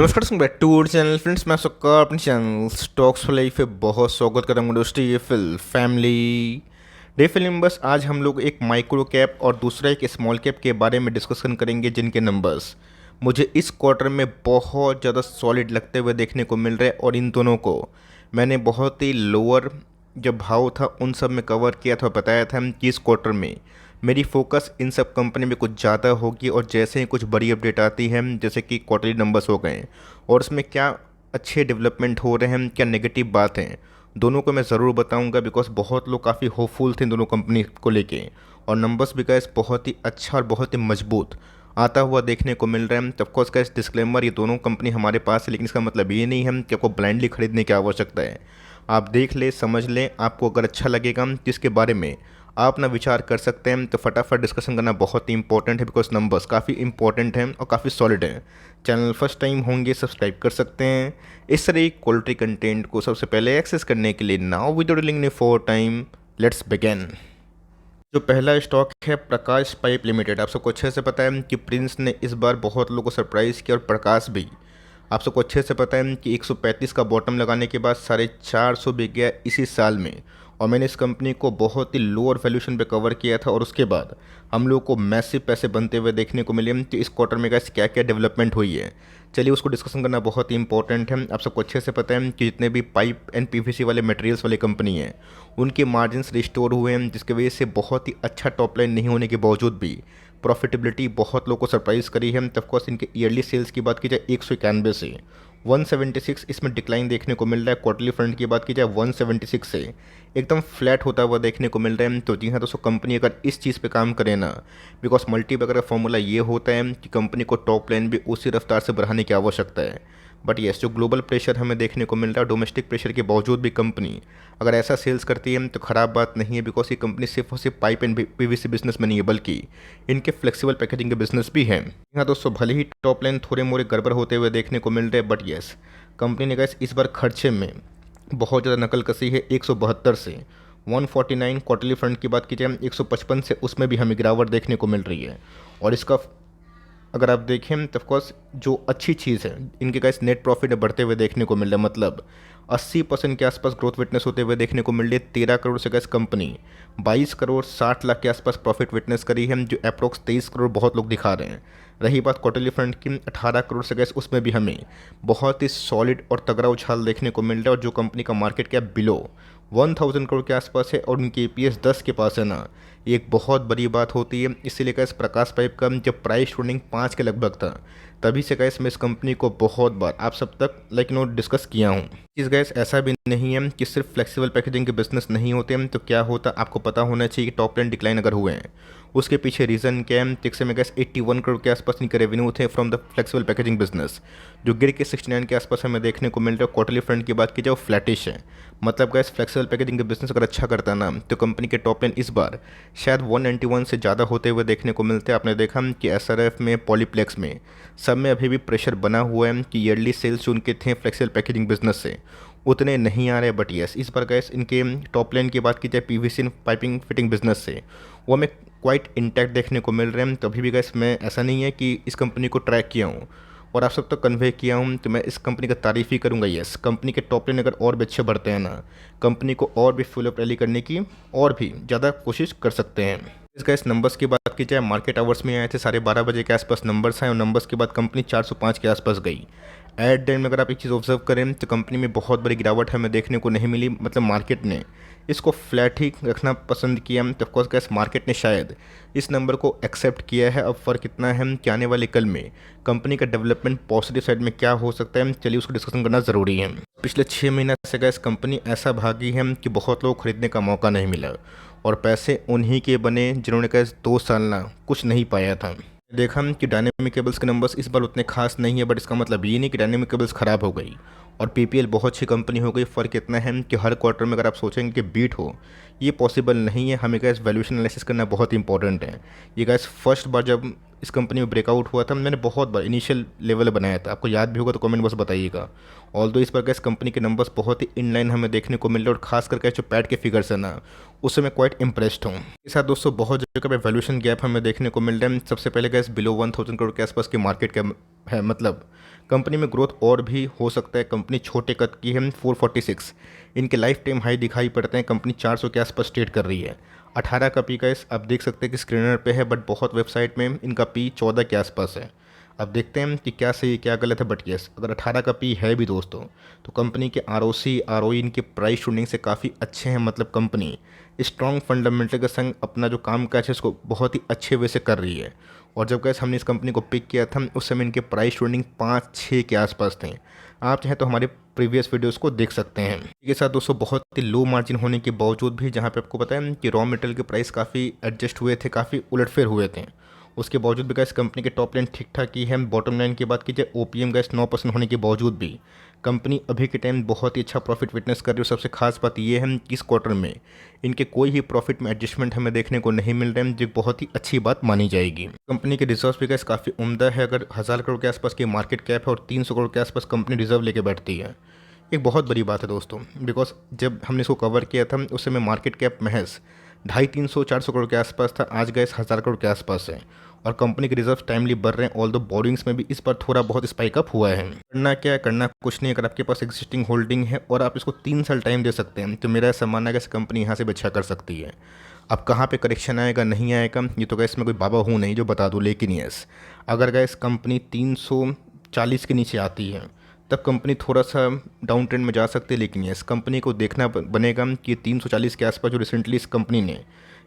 नमस्कार back to our channel friends. मैं सबका अपने चैनल स्टॉक्स फॉर लाइफ पे बहुत स्वागत करता हूँ दोस्तों। ये फिल फैमिली डे फिल्म बस आज हम लोग एक माइक्रो कैप और दूसरा एक स्मॉल कैप के बारे में डिस्कशन करेंगे, जिनके नंबर्स मुझे इस क्वार्टर में बहुत ज़्यादा सॉलिड लगते हुए देखने को मिल रहे हैं। और इन दोनों को मैंने बहुत ही लोअर जो भाव था उन सब में कवर किया था, बताया था कि इस क्वार्टर में मेरी फोकस इन सब कंपनी में कुछ ज़्यादा होगी। और जैसे ही कुछ बड़ी अपडेट आती है, जैसे कि क्वार्टरली नंबर्स हो गए और उसमें क्या अच्छे डेवलपमेंट हो रहे हैं, क्या नेगेटिव बात हैं, दोनों को मैं ज़रूर बताऊंगा। बिकॉज बहुत लोग काफ़ी होपफुल थे इन दोनों कंपनी को लेके, और नंबर्स भी गैस बहुत ही अच्छा और बहुत ही मजबूत आता हुआ देखने को मिल रहा है। तो ऑफकोर्स गैस डिस्क्लेमर, ये दोनों कंपनी हमारे पास है, लेकिन इसका मतलब ये नहीं है कि आपको ब्लाइंडली खरीदने की आवश्यकता है। आप देख ले, समझ लें, आपको अगर अच्छा लगेगा तो इसके बारे में आप ना विचार कर सकते हैं। तो फटाफट डिस्कशन करना बहुत ही इंपॉर्टेंट है, बिकॉज नंबर्स काफ़ी इंपॉर्टेंट हैं और काफ़ी सॉलिड हैं। चैनल फर्स्ट टाइम होंगे सब्सक्राइब कर सकते हैं इस तरह क्वालिटी कंटेंट को सबसे पहले एक्सेस करने के लिए। Now without link for time, let's begin. जो पहला स्टॉक है प्रकाश पाइप लिमिटेड। आप सबको अच्छे से पता है कि प्रिंस ने इस बार बहुत लोगों को सरप्राइज़ किया, और प्रकाश भी आप सबको अच्छे से पता है कि 135 का बॉटम लगाने के बाद 450 बिक गया इसी साल में। और मैंने इस कंपनी को बहुत ही लोअर वैल्यूशन पे कवर किया था, और उसके बाद हम लोग को मैसिव पैसे बनते हुए देखने को मिले। तो इस क्वार्टर में गाइस क्या क्या डेवलपमेंट हुई है, चलिए उसको डिस्कशन करना बहुत ही इंपॉर्टेंट है। आप सबको अच्छे से पता है कि जितने भी पाइप एंड पीवीसी वाले मटेरियल्स वाले कंपनी हैं, उनके मार्जिन्स रिस्टोर हुए हैं, जिसकी वजह से बहुत ही अच्छा टॉप लाइन नहीं होने के बावजूद भी प्रॉफिटेबिलिटी बहुत लोगों को सरप्राइज करी है। ऑफकोर्स इनके ईयरली सेल्स की बात की जाए 191 से 176 इसमें डिक्लाइन देखने को मिल रहा है। क्वार्टरली फ्रंट की बात की जाए 176 से एकदम फ्लैट होता हुआ देखने को मिल रहा है। तो जी हाँ दोस्तों, कंपनी अगर इस चीज़ पे काम करे ना, बिकॉज मल्टीबैगर का फॉर्मूला ये होता है कि कंपनी को टॉप लाइन भी उसी रफ्तार से बढ़ाने की आवश्यकता है। बट येस, जो ग्लोबल प्रेशर हमें देखने को मिल रहा है, डोमेस्टिक प्रेशर के बावजूद भी कंपनी अगर ऐसा सेल्स करती है तो ख़राब बात नहीं है। बिकॉज ये कंपनी सिर्फ और सिर्फ पाइप एंड पीवीसी बिजनेस में नहीं है, बल्कि इनके फ्लेक्सिबल पैकेजिंग के बिजनेस भी हैं। हाँ दोस्तों, भले ही टॉप लाइन थोड़े मोड़े गड़बड़ होते हुए देखने को मिल रहे हैं, बट येस, कंपनी ने गैस इस बार खर्चे में बहुत ज़्यादा नकल कसी है। 172 से 149 क्वार्टरली फ्रंट की बात की जाए 155 से, उसमें भी हमें गिरावट देखने को मिल रही है। और इसका अगर आप देखें तो ऑफकोर्स जो अच्छी चीज़ है, इनके गैस नेट प्रॉफिट बढ़ते हुए देखने को मिल रहा है। मतलब 80% के आसपास ग्रोथ विटनेस होते हुए देखने को मिल रही है। 13 करोड़ से गैस कंपनी 22 करोड़ 60 लाख के आसपास प्रॉफिट विटनेस करी है, जो अप्रोक्स 23 करोड़ बहुत लोग दिखा रहे हैं। रही बात क्वार्टरली फ्रंट की, 18 करोड़ से गैस उसमें भी हमें बहुत ही सॉलिड और तगड़ा उछाल देखने को मिल रहा है। और जो कंपनी का मार्केट कैप बिलो 1000 करोड़ के आसपास है और उनकी EPS 10 के पास है ना, ये एक बहुत बड़ी बात होती है। इसीलिए कैसे प्रकाश पाइप का जब प्राइस ट्रेडिंग 5 के लगभग था, तभी से गैस मैं इस कंपनी को बहुत बार आप सब तक डिस्कस किया हूँ। इस गैस ऐसा भी नहीं है कि सिर्फ फ्लेक्सिबल पैकेजिंग के बिजनेस नहीं होते हैं। तो क्या होता आपको पता होना चाहिए कि टॉप लाइन डिक्लाइन अगर हुए हैं, उसके पीछे रीज़न क्या है। टिक्स में गैस 81 करोड़ के आसपास इनके रेवेन्यू थे from the flexible packaging business, जो गिर के 69 के आसपास हमें देखने को मिल रहा है। क्वार्टरली फ्रंट की बात की जाए वो फ्लैटिश है। मतलब गैस फ्लेक्सिबल पैकेजिंग के बिजनेस अगर अच्छा करता ना, तो कंपनी के टॉप लाइन इस बार शायद 191 से ज़्यादा होते हुए देखने को मिलते हैं। आपने देखा कि SRF में, पॉलीप्लेक्स में, सब में अभी भी प्रेशर बना हुआ है कि ईयरली सेल्स जो उनके थे फ्लेक्सिबल पैकेजिंग बिजनेस से उतने नहीं आ रहे। बट यस, इस बार गैस इनके टॉप लाइन की बात की जाए PVC पाइपिंग फिटिंग बिजनेस से, वो हमें क्वाइट इंटैक्ट देखने को मिल रहे हैं। तो अभी भी गैस मैं ऐसा नहीं है कि इस कंपनी को ट्रैक किया हूँ और आप सब तक कन्वे किया हूँ तो मैं इस कंपनी का तारीफ़ ही करूँगा। यस, कंपनी के टॉप लाइन अगर और भी अच्छे बढ़ते हैं ना, कंपनी को और भी फुल अप रैली करने की और भी ज़्यादा कोशिश कर सकते हैं। इस गैस नंबर्स की बात की जाए, मार्केट आवर्स में आए थे 12:30 बजे के आसपास नंबर्स आए, और नंबर्स के बाद कंपनी 405 के आसपास गई। एट द एंड में अगर आप एक चीज़ ऑब्जर्व करें तो कंपनी में बहुत बड़ी गिरावट हमें देखने को नहीं मिली। मतलब मार्केट ने इसको फ्लैट ही रखना पसंद किया। तो ऑफकोर्स गैस मार्केट ने शायद इस नंबर को एक्सेप्ट किया है। अब फ़र्क इतना है कि आने वाले कल में कंपनी का डेवलपमेंट पॉजिटिव साइड में क्या हो सकता है, चलिए उसको डिस्कशन करना ज़रूरी है। पिछले 6 महीने से गैस कंपनी ऐसा भागी है कि बहुत लोग खरीदने का मौका नहीं मिला, और पैसे उन्हीं के बने जिन्होंने गैस 2 साल ना कुछ नहीं पाया था। देखा कि डायनेमिक केबल्स के नंबर्स इस बार उतने खास नहीं है, बट इसका मतलब ये नहीं कि डायनेमिक केबल्स ख़राब हो गई और PPL बहुत अच्छी कंपनी हो गई। फ़र्क इतना है कि हर क्वार्टर में अगर आप सोचेंगे कि बीट हो, ये पॉसिबल नहीं है। हमें गैस वैल्यूएशन एनालिसिस करना बहुत इंपॉर्टेंट है। ये गैस फर्स्ट बार जब इस कंपनी में ब्रेकआउट हुआ था, मैंने बहुत बार इनिशियल लेवल बनाया था, आपको याद भी होगा तो कमेंट बॉक्स बताइएगा। ऑल्दो इस बार गैस कंपनी के नंबर्स बहुत ही इनलाइन हमें देखने को मिल रहे, और खास करके जो पैट के फिगर्स है ना, उससे मैं क्वाइट इंप्रेस्ड हूँ। इस साथ दोस्तों बहुत जगह पे वैल्यूएशन गैप हमें देखने को मिल रहा है। सबसे पहले गैस बिलो 1000 करोड़ के आसपास की मार्केट कैप है। मतलब कंपनी में ग्रोथ और भी हो सकता है। कंपनी छोटे कद की है, 446 इनके लाइफ टाइम हाई दिखाई पड़ते हैं। कंपनी 400 के आसपास ट्रेड कर रही है। 18 का पी का आप देख सकते हैं कि स्क्रीनर पे है, बट बहुत वेबसाइट में इनका पी 14 के आसपास है। अब देखते हैं कि क्या सही क्या गलत है, बट यस अगर 18 का पी है भी दोस्तों तो कंपनी के आरओसी आरओई इनके प्राइस शूटिंग से काफ़ी अच्छे हैं। मतलब कंपनी स्ट्रॉन्ग फंडामेंटल के संग अपना जो काम काज है इसको बहुत ही अच्छे वे से कर रही है। और जब गैस हमने इस कंपनी को पिक किया था उस समय इनके प्राइस शूटिंग 5-6 के आसपास थे। आप चाहें तो हमारे प्रीवियस वीडियोस को देख सकते हैं। इसके साथ दोस्तों बहुत ही लो मार्जिन होने के बावजूद भी, जहाँ पे आपको पता है कि रॉ मटेरियल के प्राइस काफ़ी एडजस्ट हुए थे, काफ़ी उलटफेर हुए थे, उसके बावजूद भी गैस कंपनी के टॉप लाइन ठीक ठाक ही है। बॉटम लाइन की बात कीजिए, ओपीएम गैस 9% होने के बावजूद भी कंपनी अभी के टाइम बहुत ही अच्छा प्रॉफिट विटनेस कर रही है। सबसे खास बात यह है कि इस क्वार्टर में इनके कोई ही प्रॉफिट में एडजस्टमेंट हमें देखने को नहीं मिल रहे हैं, जो बहुत ही अच्छी बात मानी जाएगी। कंपनी के रिजर्व भी गैस काफ़ी उम्दा है। अगर 1000 करोड़ के आसपास की मार्केट कैप है और 300 करोड़ के आसपास कंपनी रिजर्व लेके बैठती है, एक बहुत बड़ी बात है दोस्तों। बिकॉज जब हमने इसको कवर किया था उस समय मार्केट कैप महज 250-300-400 करोड़ के आसपास था। आज गैस 1000 करोड़ के आसपास है और कंपनी के रिजर्व टाइमली बढ़ रहे हैं। ऑल दो बोर्डिंग्स में भी इस पर थोड़ा बहुत स्पाइक अप हुआ है। करना क्या है, करना कुछ नहीं। अगर आपके पास एग्जिस्टिंग होल्डिंग है और आप इसको 3 साल टाइम दे सकते हैं तो मेरा ऐसा मानना है कि कंपनी यहाँ से भी अच्छा कर सकती है। अब कहाँ पे करेक्शन आएगा नहीं आएगा ये तो गैस मैं कोई बाबा हूँ नहीं जो बता दूँ, लेकिन यस अगर गैस कंपनी 340 के नीचे आती है तब कंपनी थोड़ा सा डाउन ट्रेंड में जा सकती है। लेकिन यस कंपनी को देखना बनेगा कि 340 के आसपास जो रिसेंटली इस कंपनी ने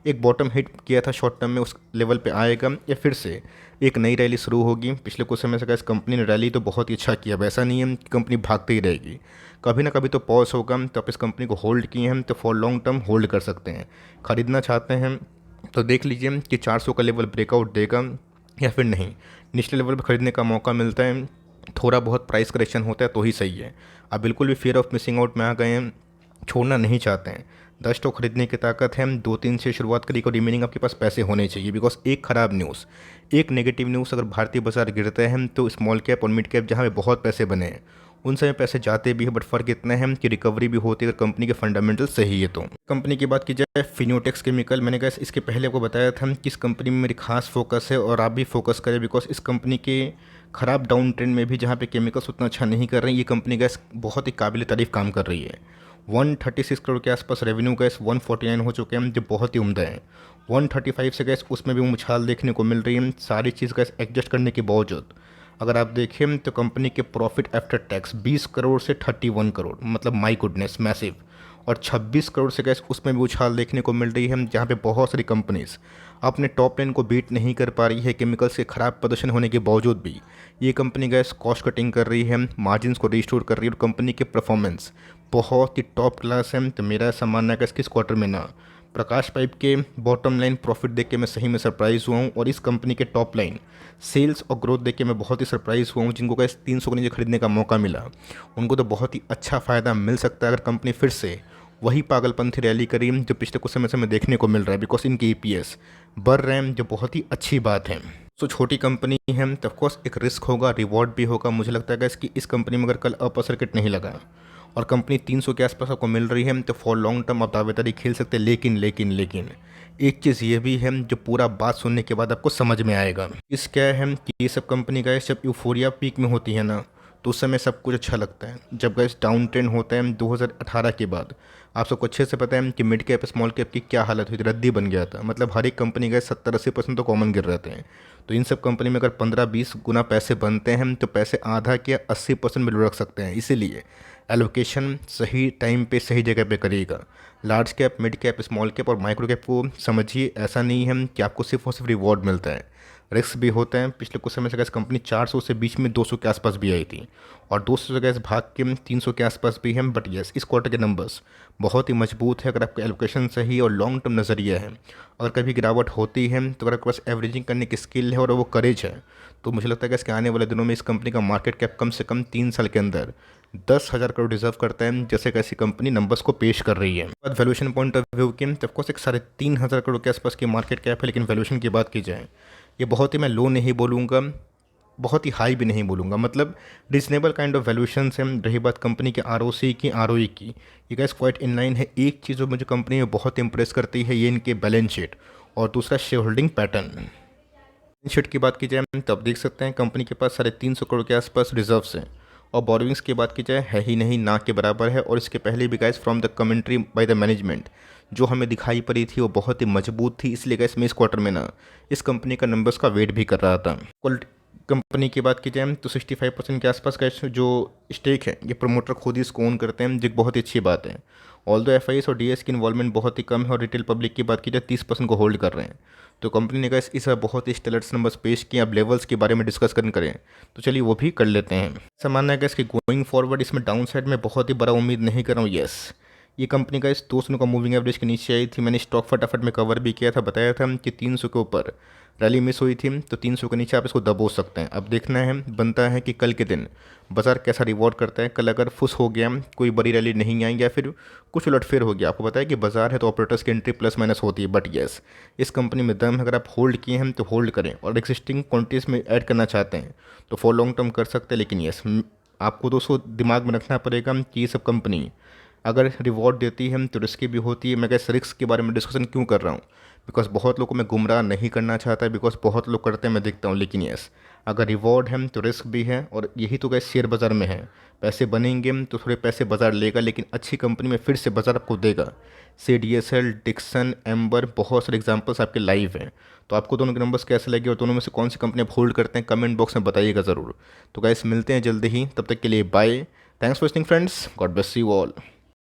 एक बॉटम हिट किया था शॉर्ट टर्म में, उस लेवल पे आएगा या फिर से एक नई रैली शुरू होगी। पिछले कुछ समय से इस कंपनी ने रैली तो बहुत ही अच्छा किया, वैसा नहीं है कि कंपनी भागती ही रहेगी, कभी ना कभी तो पॉज होगा। तो आप इस कंपनी को होल्ड किए हैं तो फॉर लॉन्ग टर्म होल्ड कर सकते हैं। ख़रीदना चाहते हैं तो देख लीजिए कि 400 का लेवल ब्रेकआउट देगा या फिर नहीं, निचले लेवल पर खरीदने का मौका मिलता है, थोड़ा बहुत प्राइस करेक्शन होता है तो ही सही है। आप बिल्कुल भी फियर ऑफ मिसिंग आउट में आ गए हैं, छोड़ना नहीं चाहते हैं। 10 स्टॉक खरीदने की ताकत है, 2-3 से शुरुआत करिए और रिमेनिंग आपके पास पैसे होने चाहिए। बिकॉज एक ख़राब न्यूज़, एक नेगेटिव न्यूज़, अगर भारतीय बाजार गिरते हैं तो स्मॉल कैप और मिड कैप जहाँ पे बहुत पैसे बने हैं उन समय पैसे जाते भी हैं, बट फ़र्क इतना है कि रिकवरी भी होती है अगर कंपनी के फंडामेंटल सही है तो। कंपनी की बात की जाए फिनोटेक्स केमिकल, मैंने कहा इसके पहले आपको बताया था कि इस कंपनी में मेरी खास फोकस है और आप भी फोकस करें। बिकॉज इस कंपनी के ख़राब डाउन ट्रेंड में भी जहाँ पे केमिकल्स उतना अच्छा नहीं कर रहे हैं, ये कंपनी गैस बहुत ही काबिल तारीफ काम कर रही है। 136 करोड़ के आसपास रेवेन्यू गैस 149 हो चुके हैं, जो बहुत ही उम्दा है। 135 से गैस उसमें भी उछाल देखने को मिल रही है। सारी चीज़ गैस एडजस्ट करने के बावजूद अगर आप देखें तो कंपनी के प्रॉफिट आफ्टर टैक्स 20 करोड़ से 31 करोड़, मतलब माई गुडनेस मैसिव। और 26 करोड़ से गैस उसमें भी उछाल देखने को मिल रही है, जहाँ पे बहुत सारी कंपनीज अपने टॉप लाइन को बीट नहीं कर पा रही है। केमिकल्स के खराब प्रदर्शन होने के बावजूद भी ये कंपनी गैस कॉस्ट कटिंग कर रही है, मार्जिन्स को रिस्टोर कर रही है और कंपनी के परफॉर्मेंस बहुत ही टॉप क्लास है। तो मेरा ऐसा मानना है कि किस क्वार्टर में ना प्रकाश पाइप के बॉटम लाइन प्रॉफिट देख के मैं सही में सरप्राइज़ हुआ हूँ और इस कंपनी के टॉप लाइन सेल्स और ग्रोथ देख के मैं बहुत ही सरप्राइज़ हुआ हूँ। जिनको गैस 300 के नीचे खरीदने का मौका मिला उनको तो बहुत ही अच्छा फ़ायदा मिल सकता है अगर कंपनी फिर से वही पागलपंथी रैली करी जो पिछले कुछ समय से हमें देखने को मिल रहा है। बिकॉज इनकी ईपीएस बढ़ रहे हैं, जो बहुत ही अच्छी बात है। तो छोटी कंपनी है तो ऑफकोर्स एक रिस्क होगा, रिवॉर्ड भी होगा। मुझे लगता है कि इस कंपनी में अगर कल अपर सर्किट नहीं लगा और कंपनी 300 के आसपास आपको मिल रही है तो फॉर लॉन्ग टर्म आप दावेदारी खेल सकते हैं। लेकिन एक चीज़ ये भी है जो पूरा बात सुनने के बाद आपको समझ में आएगा। इस क्या है कि ये सब कंपनी का जब यूफोरिया पीक में होती है ना तो उस समय सब कुछ अच्छा लगता है। जब गैस डाउन ट्रेंड होता है 2018 के बाद, आप सबको अच्छे से पता है कि मिड कैप स्मॉल कैप की क्या हालत हुई थी, रद्दी बन गया था। मतलब हर एक कंपनी गए 70-80% तो कॉमन गिर रहे थे। तो इन सब कंपनी में अगर 15-20 गुना पैसे बनते हैं तो पैसे आधा के 80% में रख सकते हैं। इसीलिए एलोकेशन सही टाइम पे सही जगह पे करिएगा। Large cap, mid cap, small cap और माइक्रो कैप को समझिए, ऐसा नहीं है कि आपको सिर्फ और सिर्फ रिवॉर्ड मिलता है, रिस्क भी होते हैं। पिछले कुछ समय से गैस कंपनी 400 से बीच में 200 के आसपास भी आई थी और 200 से गैस भाग के 300 के आसपास भी हैं। बट यस इस क्वार्टर के नंबर्स बहुत ही मजबूत है अगर आपका एलोकेशन सही और लॉन्ग टर्म नज़रिया है। अगर कभी गिरावट होती है तो अगर आपके पास एवरेजिंग करने की स्किल है और वो करेज है तो मुझे लगता है कि इसके आने वाले दिनों में इस कंपनी का मार्केट कैप कम से कम 3 साल के अंदर 10,000 करोड़ डिजर्व करता है, जैसे कैसी कंपनी नंबर्स को पेश कर रही है। बाद वैल्यूएशन पॉइंट ऑफ व्यू की तो ऑफकोर्स एक 3,500 करोड़ के आसपास की मार्केट कैप है। लेकिन वैल्यूएशन की बात की जाए ये बहुत ही, मैं लो नहीं बोलूँगा, बहुत ही हाई भी नहीं बोलूँगा, मतलब रिजनेबल काइंड ऑफ वैल्यूएशन है। रही बात कंपनी के आरओसी की, आरओई की, ये गैस क्वाइट इन लाइन है। एक चीज़ जो मुझे कंपनी में बहुत इंप्रेस करती है ये इनके बैलेंस शीट और दूसरा शेयर होल्डिंग पैटर्न। शीट की बात की जाए तो आप देख सकते हैं कंपनी के पास 350 करोड़ के आसपास रिजर्व्स हैं, और बोरोविंग्स की बात की जाए है ही नहीं, ना के बराबर है। और इसके पहले भी guys from the commentary by the management जो हमें दिखाई पड़ी थी वो बहुत ही मजबूत थी, इसलिए गाइस मैं इस क्वार्टर में ना इस कंपनी का नंबर्स का वेट भी कर रहा था। कंपनी की बात की जाए तो 65% के आसपास का जो स्टेक है ये प्रमोटर खुद ही इसको ओन करते हैं, जो एक बहुत ही अच्छी बात है। ऑल दो एफ और डीएस की इन्वॉल्वमेंट बहुत ही कम है, और रिटेल पब्लिक की बात की जाए 30% को होल्ड कर रहे हैं। तो कंपनी ने कहा इस बहुत ही स्टेलर्स नंबर्स पेश किए। अब लेवल्स के बारे में डिस्कस करें तो चलिए वो भी कर लेते हैं। ऐसा मानना है कि इसके गोइंग फॉरवर्ड इसमें डाउन साइड में बहुत ही बड़ा उम्मीद नहीं कर रहा हूँ। यस, ये कंपनी का इस 200 का मूविंग एवरेज के नीचे आई थी। मैंने स्टॉक फटाफट में कवर भी किया था, बताया था कि 300 के ऊपर रैली मिस हुई थी, तो 300 के नीचे आप इसको दबो सकते हैं। अब देखना है बनता है कि कल के दिन बाजार कैसा रिवॉर्ड करता है। कल अगर फुस हो गया, कोई बड़ी रैली नहीं आई या फिर कुछ उलटफेर हो गया, आपको पता है कि बाजार है तो ऑपरेटर्स की एंट्री प्लस माइनस होती है। बट येस, इस कंपनी में दम है। अगर आप होल्ड किए हैं तो होल्ड करें, और एग्जिस्टिंग क्वांटिटीज़ में ऐड करना चाहते हैं तो फॉर लॉन्ग टर्म कर सकते हैं। लेकिन येस, आपको दोस्तों दिमाग में रखना पड़ेगा कि ये सब कंपनी अगर रिवॉर्ड देती है तो रिस्की भी होती है। मैं कैसे रिस्क के बारे में डिस्कशन क्यों कर रहा हूँ, बिकॉज बहुत लोगों को मैं गुमराह नहीं करना चाहता, बिकॉज बहुत लोग करते हैं मैं देखता हूँ। लेकिन यस, अगर रिवॉर्ड है तो रिस्क भी है, और यही तो गैस शेयर बाज़ार में है। पैसे बनेंगे तो थोड़े पैसे बाज़ार लेगा, लेकिन अच्छी कंपनी में फिर से बाज़ार आपको देगा। से DSL, डिक्सन, एम्बर, बहुत सारे एग्जांपल्स आपके लाइव हैं। तो आपको दोनों के नंबर्स कैसे लगे और दोनों में से कौन सी कंपनी आप होल्ड करते हैं कमेंट बॉक्स में बताइएगा ज़रूर। तो गैस मिलते हैं जल्दी ही, तब तक के लिए bye. Thanks for listening friends, God bless you all.